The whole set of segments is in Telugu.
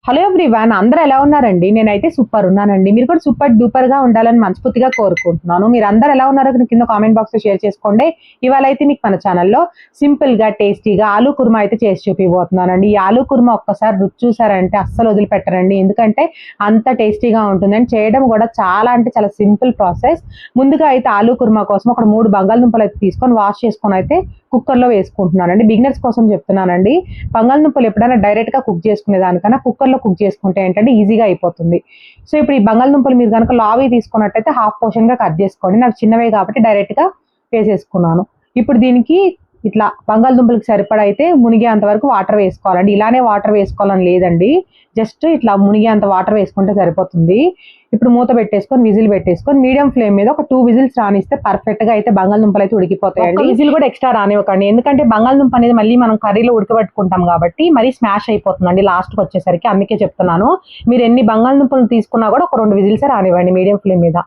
హలో ఎవ్రీవన్, అందరూ ఎలా ఉన్నారండి? నేనైతే సూపర్ ఉన్నానండి. మీరు కూడా సూపర్ డూపర్ గా ఉండాలని మనస్ఫూర్తిగా కోరుకుంటున్నాను. మీరు అందరూ ఎలా ఉన్నారో కింద కామెంట్ బాక్స్ లో షేర్ చేసుకోండి. ఇవాళ అయితే మీకు మన ఛానల్లో సింపుల్ గా టేస్టీగా ఆలూ కుర్మా అయితే చేసి చూపిపోతున్నానండి. ఈ ఆలూ కుర్మా ఒక్కసారి రుచి చూసారంటే అస్సలు వదిలిపెట్టరండి. ఎందుకంటే అంత టేస్టీగా ఉంటుందని చేయడం కూడా చాలా అంటే చాలా సింపుల్ ప్రాసెస్. ముందుగా అయితే ఆలూ కుర్మా కోసం ఒక 3 బంగాళదుంపలు అయితే తీసుకొని వాష్ చేసుకొని అయితే కుక్కర్ లో వేసుకుంటున్నానండి. బిగినర్స్ కోసం చెప్తున్నానండి. బంగాళదుంపలు ఎప్పుడైనా డైరెక్ట్ గా కుక్ చేసుకునే దానికన్నా కుక్కర్ లో కుక్ చేసుకుంటే ఏంటంటే ఈజీగా అయిపోతుంది. సో ఇప్పుడు ఈ బంగాళదుంపలు మీరు కనుక లావి తీసుకున్నట్టయితే హాఫ్ పోర్షన్ గా కట్ చేసుకోండి. నాకు చిన్నవే కాబట్టి డైరెక్ట్ గా వేసేసుకున్నాను. ఇప్పుడు దీనికి ఇట్లా బంగాళదుంపలకు సరిపడా అయితే మునిగేంత వరకు వాటర్ వేసుకోవాలండి. ఇలానే వాటర్ వేసుకోవాలని లేదండి. జస్ట్ ఇట్లా మునిగేంత వాటర్ వేసుకుంటే సరిపోతుంది. ఇప్పుడు మూత పెట్టేసుకొని విజిల్ పెట్టేసుకొని మీడియం ఫ్లేమ్ మీద ఒక 2 విజిల్స్ రానిస్తే పర్ఫెక్ట్ గా అయితే బంగాళదుంపలు అయితే ఉడికిపోతాయండి. విజిల్ కూడా ఎక్స్ట్రా రానివ్వకండి, ఎందుకంటే బంగాళదుంప అనేది మళ్ళీ మనం కర్రీలో ఉడకబెట్టుకుంటాం కాబట్టి మరీ స్మాష్ అయిపోతుందండి లాస్ట్ కి వచ్చేసరికి. అందుకే చెప్తున్నాను, మీరు ఎన్ని బంగాళదుంపలు తీసుకున్నా కూడా ఒక 2 విజిల్స్ రానివ్వండి మీడియం ఫ్లేమ్ మీద.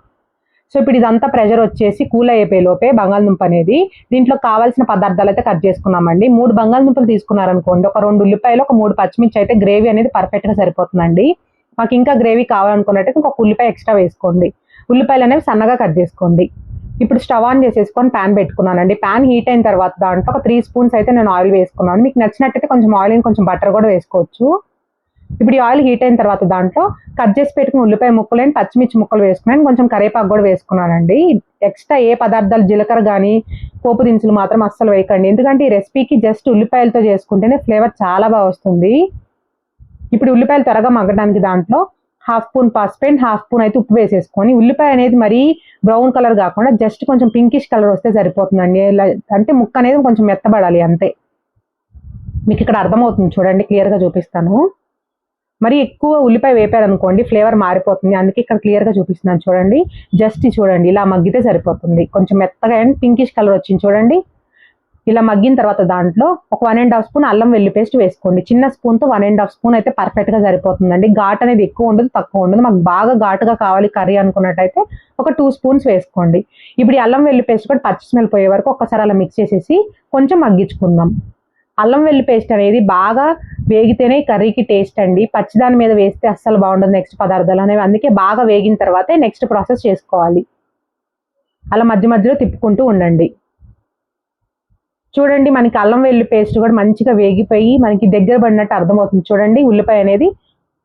సో ఇప్పుడు ఇదంతా ప్రెషర్ వచ్చేసి కూల్ అయిపోయే లోపే బంగాళదుంప అనేది దీంట్లో కావాల్సిన పదార్థాలు అయితే కట్ చేసుకున్నామండి. 3 బంగాళదుంపలు తీసుకున్నారనుకోండి, ఒక 2 ఉల్లిపాయలు, ఒక 3 పచ్చిమిర్చి అయితే గ్రేవీ అనేది పర్ఫెక్ట్ గా సరిపోతుందండి. మాకు ఇంకా గ్రేవీ కావాలనుకున్నట్టయితే ఇంకొక ఉల్లిపాయ ఎక్స్ట్రా వేసుకోండి. ఉల్లిపాయలు అనేవి సన్నగా కట్ చేసుకోండి. ఇప్పుడు స్టవ్ ఆన్ చేసేసుకొని ప్యాన్ పెట్టుకున్నానండి. ప్యాన్ హీట్ అయిన తర్వాత దాంట్లో ఒక 3 స్పూన్స్ అయితే నేను ఆయిల్ వేసుకున్నాను. మీకు నచ్చినట్టయితే కొంచెం ఆయిల్ కొంచెం బటర్ కూడా వేసుకోవచ్చు. ఇప్పుడు ఈ ఆయిల్ హీట్ అయిన తర్వాత దాంట్లో కట్ చేసి పెట్టుకుని ఉల్లిపాయ ముక్కలు అండ్ పచ్చిమిర్చి ముక్కలు వేసుకున్నాను. కొంచెం కరివేపాకు కూడా వేసుకున్నానండి. ఎక్స్ట్రా ఏ పదార్థాలు జీలకర్ర కానీ పోపు దినుసులు మాత్రం అస్సలు వేయకండి, ఎందుకంటే ఈ రెసిపీకి జస్ట్ ఉల్లిపాయలతో చేసుకుంటేనే ఫ్లేవర్ చాలా బాగా వస్తుంది. ఇప్పుడు ఉల్లిపాయలు త్వరగా మగ్గడానికి దాంట్లో హాఫ్ స్పూన్ పసుపు అండ్ హాఫ్ స్పూన్ అయితే ఉప్పు వేసేసుకొని, ఉల్లిపాయ అనేది మరీ బ్రౌన్ కలర్ కాకుండా జస్ట్ కొంచెం పింకిష్ కలర్ వస్తే సరిపోతుందండి. అంటే ముక్క అనేది కొంచెం మెత్తబడాలి అంతే. మీకు ఇక్కడ అర్థమవుతుంది చూడండి, క్లియర్ గా చూపిస్తాను. మరి ఎక్కువ ఉల్లిపాయ వేపారనుకోండి ఫ్లేవర్ మారిపోతుంది. అందుకే ఇక్కడ క్లియర్ గా చూపిస్తున్నాను చూడండి. జస్ట్ చూడండి, ఇలా మగ్గితే సరిపోతుంది. కొంచెం మెత్తగా అండ్ పింకిష్ కలర్ వచ్చింది చూడండి. ఇలా మగ్గిన తర్వాత దాంట్లో ఒక 1.5 స్పూన్ అల్లం వెల్లుల్లి పేస్ట్ వేసుకోండి. చిన్న స్పూన్ తో 1.5 స్పూన్ అయితే పర్ఫెక్ట్ గా సరిపోతుందండి. ఘాట్ అనేది ఎక్కువ ఉండదు, తక్కువ ఉండదు. మాకు బాగా ఘాటుగా కావాలి కర్రీ అనుకున్నట్టయితే ఒక 2 స్పూన్స్ వేసుకోండి. ఇప్పుడు ఈ అల్లం వెల్లుల్లి పేస్ట్ కూడా పచ్చి స్మెల్ పోయే వరకు ఒక్కసారి అలా మిక్స్ చేసేసి కొంచెం మగ్గించుకుందాం. అల్లం వెల్లుల్లి పేస్ట్ అనేది బాగా వేగితేనే కర్రీకి టేస్ట్ అండి. పచ్చిదాని మీద వేస్తే అస్సలు బాగుండదు నెక్స్ట్ పదార్థాలు అనేవి. అందుకే బాగా వేగిన తర్వాతే నెక్స్ట్ ప్రాసెస్ చేసుకోవాలి. అలా మధ్య మధ్యలో తిప్పుకుంటూ ఉండండి. చూడండి, మనకి అల్లం వెల్లుల్లి పేస్ట్ కూడా మంచిగా వేగిపోయి మనకి దగ్గర పడినట్టు అర్థమవుతుంది చూడండి. ఉల్లిపాయ అనేది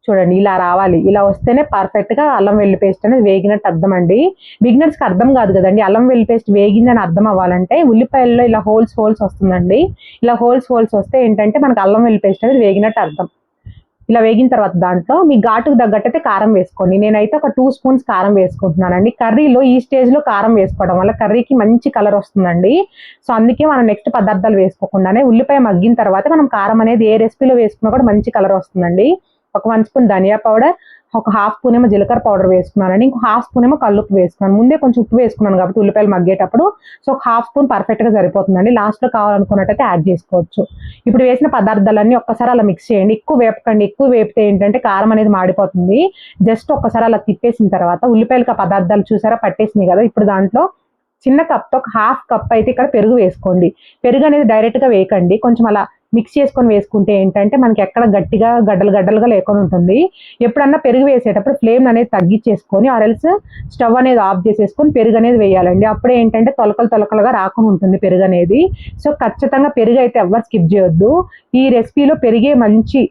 చూడండి ఇలా రావాలి. ఇలా వస్తేనే పర్ఫెక్ట్ గా అల్లం వెల్లుల్లి పేస్ట్ అనేది వేగినట్టు అర్థం అండి. బిగినర్స్ కి అర్థం కాదు కదండి. అల్లం వెల్లుల్లి పేస్ట్ వేగిందని అర్థం అవ్వాలంటే ఉల్లిపాయల్లో ఇలా హోల్స్ వస్తుందండి. ఇలా హోల్స్ వస్తే ఏంటంటే మనకు అల్లం వెల్లుల్లి పేస్ట్ అనేది వేగినట్టు అర్థం. ఇలా వేగిన తర్వాత దాంట్లో మీ ఘాటుకు తగ్గట్టయితే కారం వేసుకోండి. నేనైతే ఒక 2 స్పూన్స్ కారం వేసుకుంటున్నానండి. కర్రీలో ఈ స్టేజ్ లో కారం వేసుకోవడం వల్ల కర్రీకి మంచి కలర్ వస్తుందండి. సో అందుకే మనం నెక్స్ట్ పదార్థాలు వేసుకోకుండానే ఉల్లిపాయ మగ్గిన తర్వాత మనం కారం అనేది ఏ రెసిపీలో వేసుకున్నా కూడా మంచి కలర్ వస్తుందండి. ఒక 1 స్పూన్ ధనియా పౌడర్, ఒక హాఫ్ స్పూన్ ఏమో జీలకర్ర పౌడర్ వేసుకున్నానండి. ఇంకో హాఫ్ స్పూన్ ఏమో కల్లుప్పు వేసుకున్నాను. ముందే కొంచెం ఉప్పు వేసుకున్నాను కాబట్టి ఉల్లిపాయలు మగ్గేటప్పుడు. సో ఒక హాఫ్ స్పూన్ పర్ఫెక్ట్ గా సరిపోతుందండి. లాస్ట్ లో కావాలనుకున్నట్టయితే యాడ్ చేసుకోవచ్చు. ఇప్పుడు వేసిన పదార్థాలన్నీ ఒక్కసారి అలా మిక్స్ చేయండి. ఎక్కువ వేపకండి, ఎక్కువ వేపితే ఏంటంటే కారం అనేది మాడిపోతుంది. జస్ట్ ఒక్కసారి అలా తిప్పేసిన తర్వాత ఉల్లిపాయలకు ఆ పదార్థాలు చూసారా పట్టేసినాయి కదా. ఇప్పుడు దాంట్లో చిన్న కప్తో ఒక హాఫ్ కప్ అయితే ఇక్కడ పెరుగు వేసుకోండి. పెరుగు అనేది డైరెక్ట్ గా వేయకండి, కొంచెం అలా మిక్స్ చేసుకొని వేసుకుంటే ఏంటంటే మనకి ఎక్కడ గట్టిగా గడ్డలుగా లేకుండా ఉంటుంది. ఎప్పుడన్నా పెరుగు వేసేటప్పుడు ఫ్లేమ్ అనేది తగ్గించేసుకొని ఆరెల్స్ స్టవ్ అనేది ఆఫ్ చేసేసుకొని పెరుగు అనేది వేయాలండి. అప్పుడే ఏంటంటే తొలకలుగా రాకుండా ఉంటుంది పెరుగు అనేది. సో ఖచ్చితంగా పెరుగు అయితే ఎవరు స్కిప్ చేయొద్దు. ఈ రెసిపీలో పెరిగే మంచి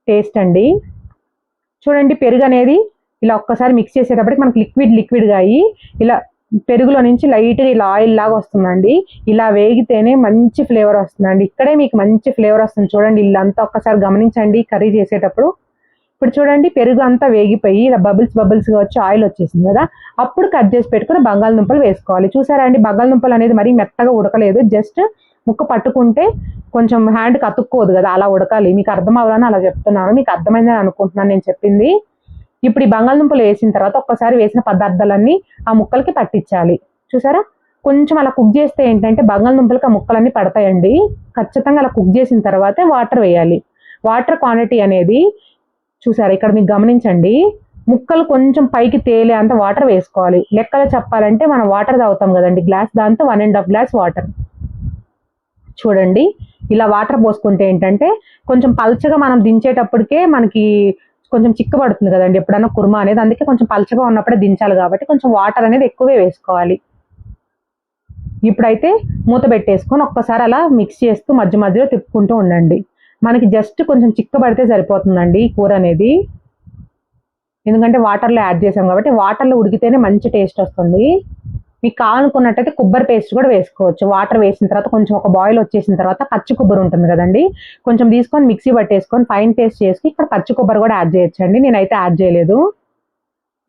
టేస్ట్ అండి. చూడండి, పెరుగు అనేది ఇలా ఒక్కసారి మిక్స్ చేసేటప్పటికి మనకి లిక్విడ్గా అయ్యి ఇలా పెరుగులో నుంచి లైట్గా ఇలా ఆయిల్ లాగా వస్తుందండి. ఇలా వేగితేనే మంచి ఫ్లేవర్ వస్తుందండి. ఇక్కడే మీకు మంచి ఫ్లేవర్ వస్తుంది చూడండి. ఇల్లంతా ఒక్కసారి గమనించండి కర్రీ చేసేటప్పుడు. ఇప్పుడు చూడండి, పెరుగు అంతా వేగిపోయి ఇలా బబుల్స్గా వచ్చి ఆయిల్ వచ్చేసింది కదా. అప్పుడు కట్ చేసి పెట్టుకుని బంగాళదుంపలు వేసుకోవాలి. చూసారా అండి, బంగాళదుంపలు అనేది మరీ మెత్తగా ఉడకలేదు. జస్ట్ ముక్క పట్టుకుంటే కొంచెం హ్యాండ్కి అతుక్కోదు కదా, అలా ఉడకాలి. మీకు అర్థం అవ్వాలని అలా చెప్తున్నాను. మీకు అర్థమైందని అనుకుంటున్నాను నేను చెప్పింది. ఇప్పుడు ఈ బంగాళదుంపలు వేసిన తర్వాత ఒక్కసారి వేసిన పదార్థాలన్నీ ఆ ముక్కలకి పట్టించాలి. చూసారా, కొంచెం అలా కుక్ చేస్తే ఏంటంటే బంగాళదుంపలకి ఆ ముక్కలన్నీ పడతాయండి. ఖచ్చితంగా అలా కుక్ చేసిన తర్వాతే వాటర్ వేయాలి. వాటర్ క్వాంటిటీ అనేది చూసారా ఇక్కడ మీకు గమనించండి. ముక్కలు కొంచెం పైకి తేలే అంత వాటర్ వేసుకోవాలి. లెక్కలో చెప్పాలంటే మనం వాటర్ తాగుతాం కదండి గ్లాస్, దాంతో 1.5 గ్లాస్ వాటర్. చూడండి, ఇలా వాటర్ పోసుకుంటే ఏంటంటే కొంచెం పల్చగా మనం దించేటప్పటికే మనకి కొంచెం చిక్కబడుతుంది కదండి ఎప్పుడైనా కుర్మా అనేది, అందుకే కొంచెం పలచగా ఉన్నప్పుడే దించాలి కాబట్టి కొంచెం వాటర్ అనేది ఎక్కువే వేసుకోవాలి. ఇప్పుడైతే మూత పెట్టేసుకొని ఒక్కసారి అలా మిక్స్ చేస్తూ మధ్య మధ్యలో తిప్పుకుంటూ ఉండండి. మనకి జస్ట్ కొంచెం చిక్కబడితే సరిపోతుందండి ఈ కూర అనేది, ఎందుకంటే వాటర్లో యాడ్ చేసాం కాబట్టి వాటర్లో ఉడికితేనే మంచి టేస్ట్ వస్తుంది. మీకు కావాలనుకున్నట్టయితే కొబ్బరి పేస్ట్ కూడా వేసుకోవచ్చు. వాటర్ వేసిన తర్వాత కొంచెం ఒక బాయిల్ వచ్చేసిన తర్వాత పచ్చి కొబ్బరి ఉంటుంది కదండి, కొంచెం తీసుకొని మిక్సీ పట్టేసుకొని ఫైన్ పేస్ట్ చేసి ఇక్కడ పచ్చి కొబ్బరి కూడా యాడ్ చేయొచ్చండి. నేనైతే యాడ్ చేయలేదు.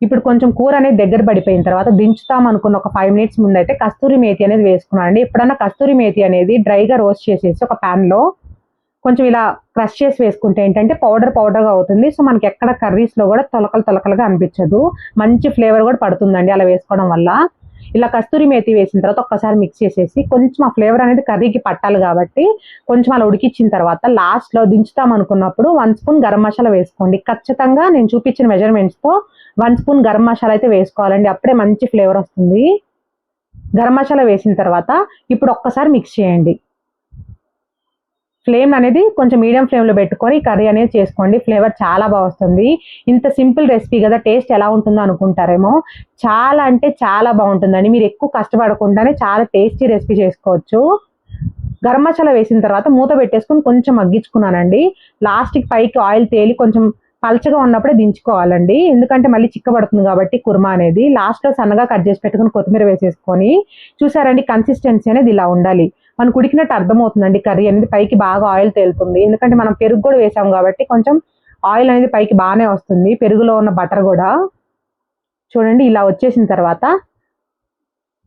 ఇప్పుడు కొంచెం కూర అనేది దగ్గర పడిపోయిన తర్వాత దించుతాం అనుకున్న ఒక 5 మినిట్స్ ముందు అయితే కస్తూరి మేతి అనేది వేసుకున్నానండి. ఎప్పుడన్నా కస్తూరి మేతి అనేది డ్రైగా రోస్ట్ చేసేసి ఒక ప్యాన్లో కొంచెం ఇలా క్రష్ చేసి వేసుకుంటే ఏంటంటే పౌడర్గా అవుతుంది. సో మనకి ఎక్కడ కర్రీస్లో కూడా తొలకలుగా అనిపించదు, మంచి ఫ్లేవర్ కూడా పడుతుందండి అలా వేసుకోవడం వల్ల. ఇలా కస్తూరి మేతి వేసిన తర్వాత ఒక్కసారి మిక్స్ చేసేసి కొంచెం ఆ ఫ్లేవర్ అనేది కర్రీకి పట్టాలి కాబట్టి కొంచెం అలా ఉడికించిన తర్వాత లాస్ట్లో దించుతాం అనుకున్నప్పుడు 1 స్పూన్ గరం మసాలా వేసుకోండి. ఖచ్చితంగా నేను చూపించిన మెజర్మెంట్స్తో 1 స్పూన్ గరం మసాలా అయితే వేసుకోవాలండి, అప్పుడే మంచి ఫ్లేవర్ వస్తుంది. గరం మసాలా వేసిన తర్వాత ఇప్పుడు ఒక్కసారి మిక్స్ చేయండి. ఫ్లేమ్ అనేది కొంచెం మీడియం ఫ్లేమ్లో పెట్టుకొని కర్రీ అనేది చేసుకోండి, ఫ్లేవర్ చాలా బాగా వస్తుంది. ఇంత సింపుల్ రెసిపీ కదా, టేస్ట్ ఎలా ఉంటుందో అనుకుంటారేమో, చాలా అంటే చాలా బాగుంటుందండి. మీరు ఎక్కువ కష్టపడకుండానే చాలా టేస్టీ రెసిపీ చేసుకోవచ్చు. గరం మసాలా వేసిన తర్వాత మూత పెట్టేసుకొని కొంచెం మగ్గించుకున్నానండి. లాస్ట్కి పైకి ఆయిల్ తేలి కొంచెం పలచగా ఉన్నప్పుడే దించుకోవాలండి, ఎందుకంటే మళ్ళీ చిక్కబడుతుంది కాబట్టి కుర్మా అనేది. లాస్ట్లో సన్నగా కట్ చేసి పెట్టుకుని కొత్తిమీర వేసేసుకొని, చూసారండి కన్సిస్టెన్సీ అనేది ఇలా ఉండాలి. మనకు ఉడికినట్టు అర్థమవుతుందండి, కర్రీ అనేది పైకి బాగా ఆయిల్ తేలుతుంది, ఎందుకంటే మనం పెరుగు కూడా వేసాం కాబట్టి కొంచెం ఆయిల్ అనేది పైకి బాగానే వస్తుంది, పెరుగులో ఉన్న బటర్ కూడా. చూడండి ఇలా వచ్చేసిన తర్వాత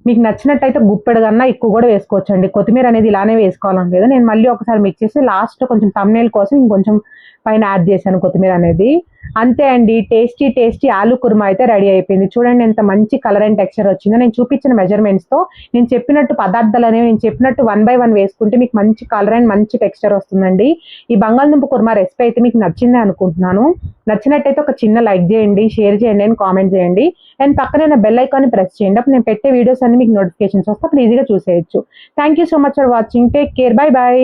మీకు నచ్చినట్టయితే గుప్పెడు కన్నా ఎక్కువ కూడా వేసుకోవచ్చు అండి. కొత్తిమీర అనేది ఇలానే వేసుకోవాలని లేదు, నేను మళ్ళీ ఒకసారి మిక్స్ చేసి లాస్ట్లో కొంచెం thumbnail కోసం ఇంకొంచెం పైన యాడ్ చేశాను కొత్తిమీర అనేది. అంతే అండి, టేస్టీ ఆలు కుర్మా అయితే రెడీ అయిపోయింది. చూడండి ఎంత మంచి కలర్ అండ్ టెక్స్చర్ వచ్చిందో. నేను చూపించిన మెజర్మెంట్స్తో నేను చెప్పినట్టు పదార్థాలు అనేవి నేను చెప్పినట్టు 1 by 1 వేసుకుంటే మీకు మంచి కలర్ అండ్ మంచి టెక్స్చర్ వస్తుందండి. ఈ బంగాళదుంప కుర్మా రెసిపీ అయితే మీకు నచ్చిందే అనుకుంటున్నాను. నచ్చినట్టయితే ఒక చిన్న లైక్ చేయండి, షేర్ చేయండి అండ్ కామెంట్ చేయండి. అండ్ పక్కనే బెల్ ఐకాన్ని ప్రెస్ చేయండి, అప్పుడు నేను పెట్టే వీడియోస్ అన్ని మీకు నోటిఫికేషన్స్ వస్తే అప్పుడు ఈజీగా చూసేయచ్చు. Thank you so much for watching. Take care. Bye by.